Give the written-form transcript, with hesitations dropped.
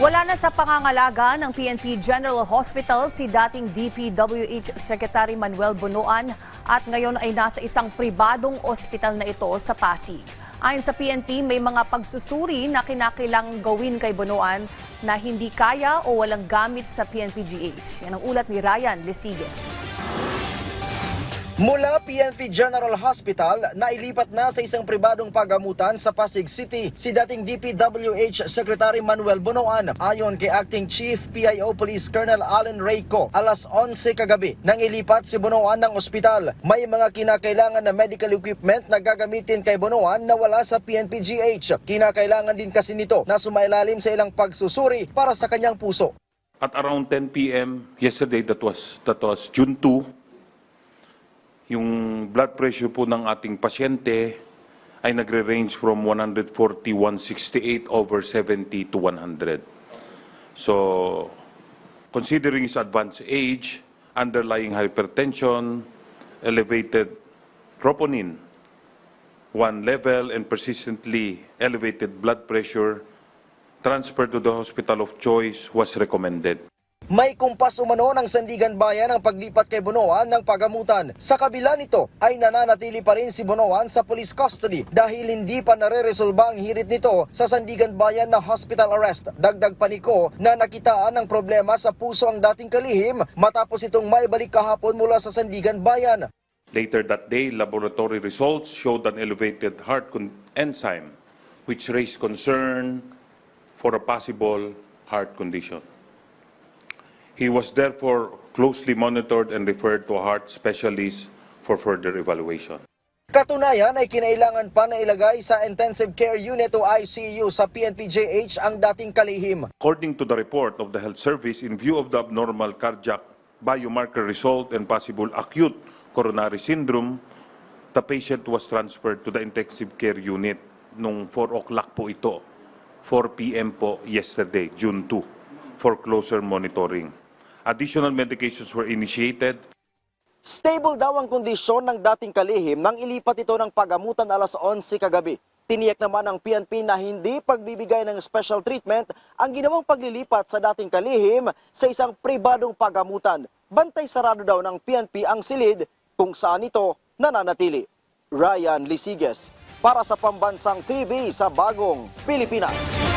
Wala na sa pangangalaga ng PNP General Hospital si dating DPWH Secretary Manuel Bunuan at ngayon ay nasa isang pribadong ospital na ito sa Pasig. Ayon sa PNP, may mga pagsusuri na kinakailangang gawin kay Bunuan na hindi kaya o walang gamit sa PNP-GH. Yan ang ulat ni Ryan Lesiges. Mula PNP General Hospital, nailipat na sa isang pribadong pagamutan sa Pasig City si dating DPWH Secretary Manuel Bunuan. Ayon kay Acting Chief PIO Police Colonel Allen Reyco, alas 11 kagabi nang ilipat si Bunuan ng ospital. May mga kinakailangan na medical equipment na gagamitin kay Bunuan na wala sa PNP-GH. Kinakailangan din kasi nito na sumailalim sa ilang pagsusuri para sa kanyang puso. At around 10 p.m. yesterday, that was June 2, yung blood pressure po ng ating pasyente ay nagre-range from 140/168 over 70 to 100. So, considering his advanced age, underlying hypertension, elevated troponin, 1 level, and persistently elevated blood pressure, transfer to the hospital of choice was recommended. May kumpas umano ng Sandigan Bayan ang paglipat kay Bunuan ng pagamutan. Sa kabila nito ay nananatili pa rin si Bunuan sa police custody dahil hindi pa nare-resolba ang hirit nito sa Sandigan Bayan na hospital arrest. Dagdag paniko na nakitaan ng problema sa puso ang dating kalihim matapos itong maibalik kahapon mula sa Sandigan Bayan. Later that day, laboratory results showed an elevated heart enzyme which raised concern for a possible heart condition. He was therefore closely monitored and referred to a heart specialist for further evaluation. Katunayan ay kinailangan pa na ilagay sa intensive care unit o ICU sa PNP-GH ang dating kalihim. According to the report of the health service, in view of the abnormal cardiac biomarker result and possible acute coronary syndrome, the patient was transferred to the intensive care unit nung 4 o'clock po ito, 4 p.m. po yesterday, June 2, for closer monitoring. Additional medications were initiated. Stable daw ang kondisyon ng dating kalihim nang ilipat ito ng pagamutan alas 11 kagabi. Tiniyak naman ng PNP na hindi pagbibigay ng special treatment ang ginawang paglilipat sa dating kalihim sa isang pribadong pagamutan. Bantay sarado daw ng PNP ang silid kung saan ito nananatili. Ryan Lesiges para sa Pambansang TV sa Bagong Pilipinas.